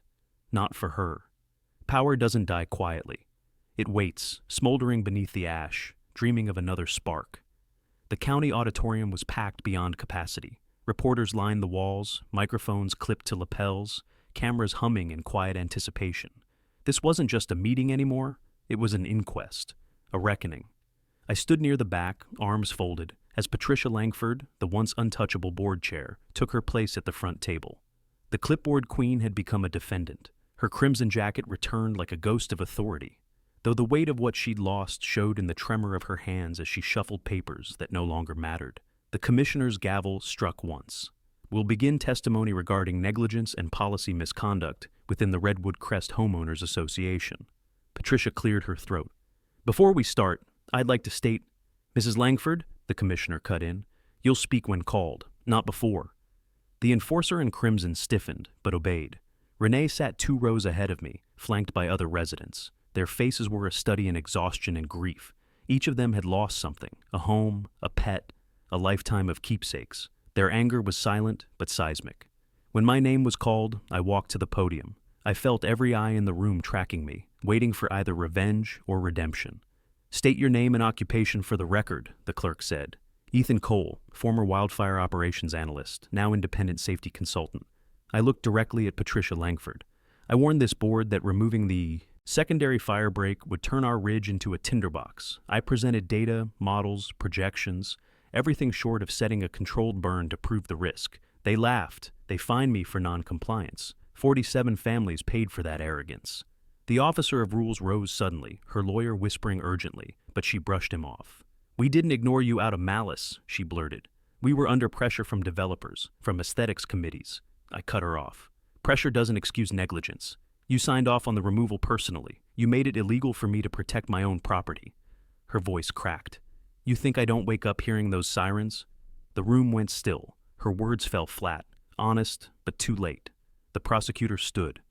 Not for her. Power doesn't die quietly. It waits, smoldering beneath the ash, dreaming of another spark. The county auditorium was packed beyond capacity. Reporters lined the walls, microphones clipped to lapels, cameras humming in quiet anticipation. This wasn't just a meeting anymore, it was an inquest, a reckoning. I stood near the back, arms folded, as Patricia Langford, the once untouchable board chair, took her place at the front table. The clipboard queen had become a defendant. Her crimson jacket returned like a ghost of authority, though the weight of what she'd lost showed in the tremor of her hands as she shuffled papers that no longer mattered. The commissioner's gavel struck once. "We'll begin testimony regarding negligence and policy misconduct within the Redwood Crest Homeowners Association." Patricia cleared her throat. "Before we start, I'd like to state—" "Mrs. Langford," the commissioner cut in, "you'll speak when called, not before." The enforcer in crimson stiffened, but obeyed. Renee sat 2 rows ahead of me, flanked by other residents. Their faces were a study in exhaustion and grief. Each of them had lost something, a home, a pet, a lifetime of keepsakes. Their anger was silent but seismic. When my name was called, I walked to the podium. I felt every eye in the room tracking me, waiting for either revenge or redemption. "State your name and occupation for the record," the clerk said. "Ethan Cole, former wildfire operations analyst, now independent safety consultant." I looked directly at Patricia Langford. I warned this board that removing the secondary firebreak would turn our ridge into a tinderbox. I presented data, models, projections, everything short of setting a controlled burn to prove the risk. They laughed. They fined me for non-compliance. 47 families paid for that arrogance. The officer of rules rose suddenly, her lawyer whispering urgently, but she brushed him off. "We didn't ignore you out of malice," she blurted. "We were under pressure from developers, from aesthetics committees." I cut her off. "Pressure doesn't excuse negligence. You signed off on the removal personally. You made it illegal for me to protect my own property." Her voice cracked. "You think I don't wake up hearing those sirens?" The room went still. Her words fell flat, honest, but too late. The prosecutor stood.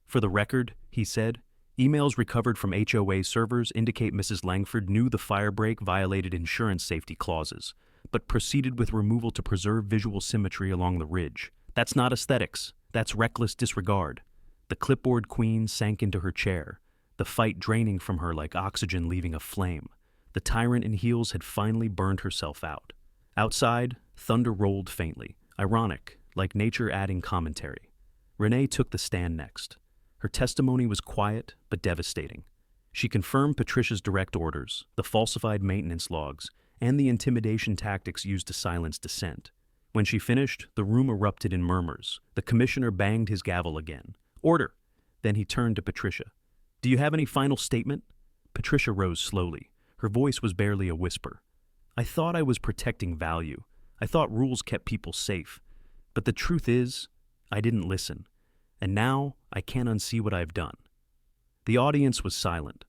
"For the record," he said, "emails recovered from HOA servers indicate Mrs. Langford knew the firebreak violated insurance safety clauses, but proceeded with removal to preserve visual symmetry along the ridge. That's not aesthetics. That's reckless disregard." The clipboard queen sank into her chair, the fight draining from her like oxygen leaving a flame. The tyrant in heels had finally burned herself out. Outside, thunder rolled faintly, ironic, like nature adding commentary. Renee took the stand next. Her testimony was quiet but devastating. She confirmed Patricia's direct orders, the falsified maintenance logs, and the intimidation tactics used to silence dissent. When she finished, the room erupted in murmurs. The commissioner banged his gavel again. "Order!" Then he turned to Patricia. "Do you have any final statement?" Patricia rose slowly. Her voice was barely a whisper. "I thought I was protecting value. I thought rules kept people safe. But the truth is, I didn't listen. And now I can't unsee what I've done." The audience was silent.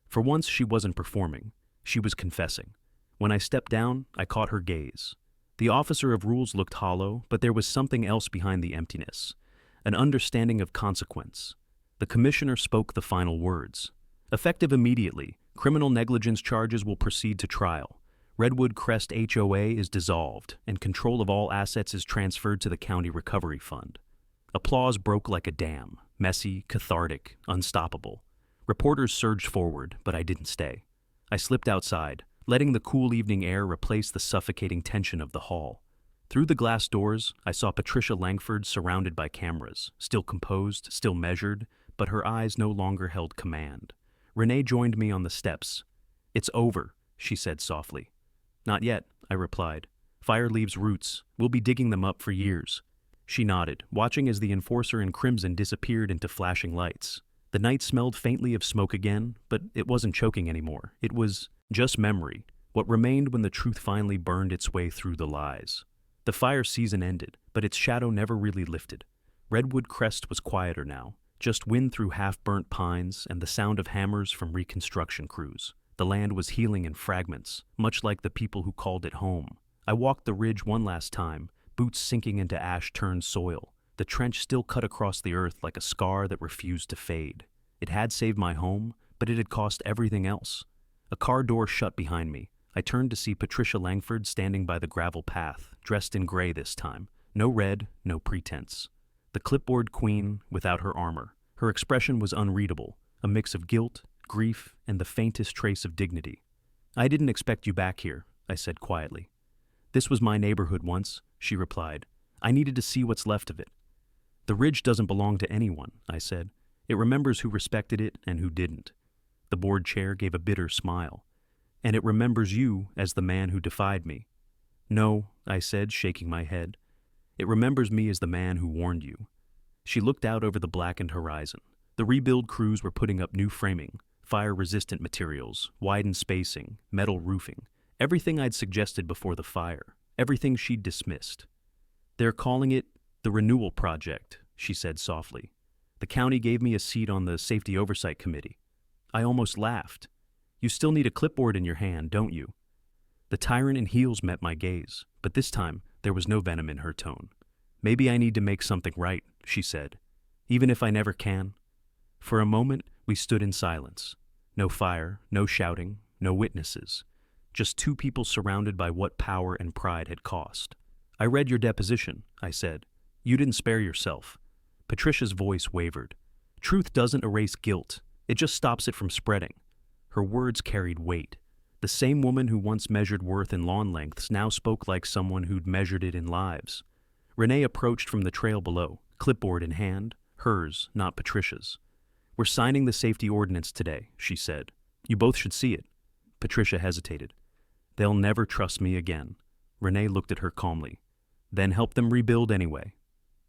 For once she wasn't performing. She was confessing. When I stepped down, I caught her gaze. The officer of rules looked hollow, but there was something else behind the emptiness. An understanding of consequence. The commissioner spoke the final words. "Effective immediately, criminal negligence charges will proceed to trial. Redwood Crest HOA is dissolved, and control of all assets is transferred to the County Recovery Fund." Applause broke like a dam, messy, cathartic, unstoppable. Reporters surged forward, but I didn't stay. I slipped outside, letting the cool evening air replace the suffocating tension of the hall. Through the glass doors, I saw Patricia Langford surrounded by cameras, still composed, still measured, but her eyes no longer held command. Renee joined me on the steps. "It's over," she said softly. "Not yet," I replied. "Fire leaves roots. We'll be digging them up for years." She nodded, watching as the enforcer in crimson disappeared into flashing lights. The night smelled faintly of smoke again, but it wasn't choking anymore. It was just memory, what remained when the truth finally burned its way through the lies. The fire season ended, but its shadow never really lifted. Redwood Crest was quieter now, just wind through half-burnt pines and the sound of hammers from reconstruction crews. The land was healing in fragments, much like the people who called it home. I walked the ridge one last time, boots sinking into ash-turned soil. The trench still cut across the earth like a scar that refused to fade. It had saved my home, but it had cost everything else. A car door shut behind me. I turned to see Patricia Langford standing by the gravel path, dressed in gray this time. No red, no pretense. The clipboard queen without her armor. Her expression was unreadable, a mix of guilt, grief, and the faintest trace of dignity. "I didn't expect you back here," I said quietly. "This was my neighborhood once," she replied. "I needed to see what's left of it." "The ridge doesn't belong to anyone," I said. "It remembers who respected it and who didn't." The board chair gave a bitter smile. "And it remembers you as the man who defied me." "No," I said, shaking my head. "It remembers me as the man who warned you." She looked out over the blackened horizon. The rebuild crews were putting up new framing, fire-resistant materials, widened spacing, metal roofing, everything I'd suggested before the fire, everything she'd dismissed. "They're calling it the Renewal Project," she said softly. "The county gave me a seat on the Safety Oversight Committee." I almost laughed. "You still need a clipboard in your hand, don't you?" The tyrant in heels met my gaze, but this time there was no venom in her tone. "Maybe I need to make something right," she said, "even if I never can." For a moment, we stood in silence. No fire, no shouting, no witnesses. Just two people surrounded by what power and pride had cost. "I read your deposition," I said. "You didn't spare yourself." Patricia's voice wavered. "Truth doesn't erase guilt. It just stops it from spreading." Her words carried weight. The same woman who once measured worth in lawn lengths now spoke like someone who'd measured it in lives. Renee approached from the trail below, clipboard in hand, hers, not Patricia's. "We're signing the safety ordinance today," she said. "You both should see it." Patricia hesitated. "They'll never trust me again." Renee looked at her calmly. "Then help them rebuild anyway."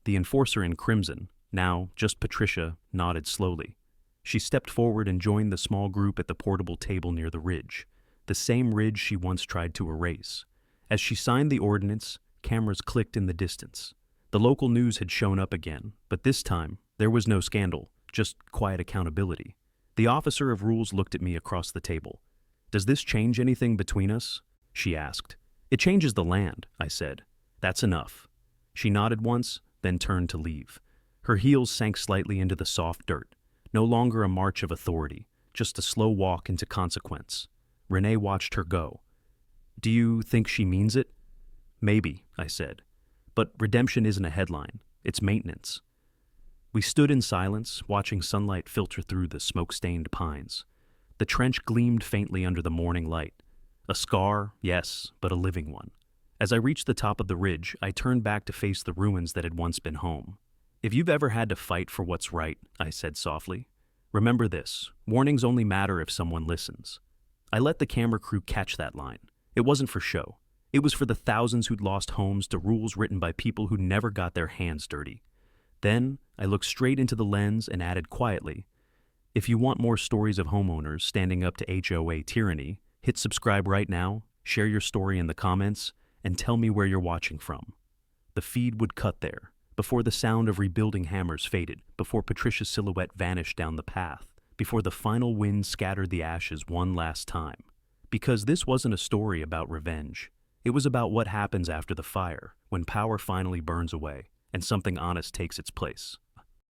The enforcer in crimson, now just Patricia, nodded slowly. She stepped forward and joined the small group at the portable table near the ridge, the same ridge she once tried to erase. As she signed the ordinance, cameras clicked in the distance. The local news had shown up again, but this time, there was no scandal, just quiet accountability. The officer of rules looked at me across the table. "Does this change anything between us?" she asked. "It changes the land," I said. "That's enough." She nodded once, then turned to leave. Her heels sank slightly into the soft dirt. No longer a march of authority, just a slow walk into consequence. Renee watched her go. "Do you think she means it?" "Maybe," I said. "But redemption isn't a headline. It's maintenance." We stood in silence, watching sunlight filter through the smoke-stained pines. The trench gleamed faintly under the morning light. A scar, yes, but a living one. As I reached the top of the ridge, I turned back to face the ruins that had once been home. "If you've ever had to fight for what's right," I said softly, "remember this: warnings only matter if someone listens." I let the camera crew catch that line. It wasn't for show. It was for the thousands who'd lost homes to rules written by people who never got their hands dirty. Then I looked straight into the lens and added quietly, "If you want more stories of homeowners standing up to HOA tyranny, hit subscribe right now, share your story in the comments, and tell me where you're watching from." The feed would cut there, before the sound of rebuilding hammers faded, before Patricia's silhouette vanished down the path, before the final wind scattered the ashes one last time. Because this wasn't a story about revenge. It was about what happens after the fire, when power finally burns away, and something honest takes its place.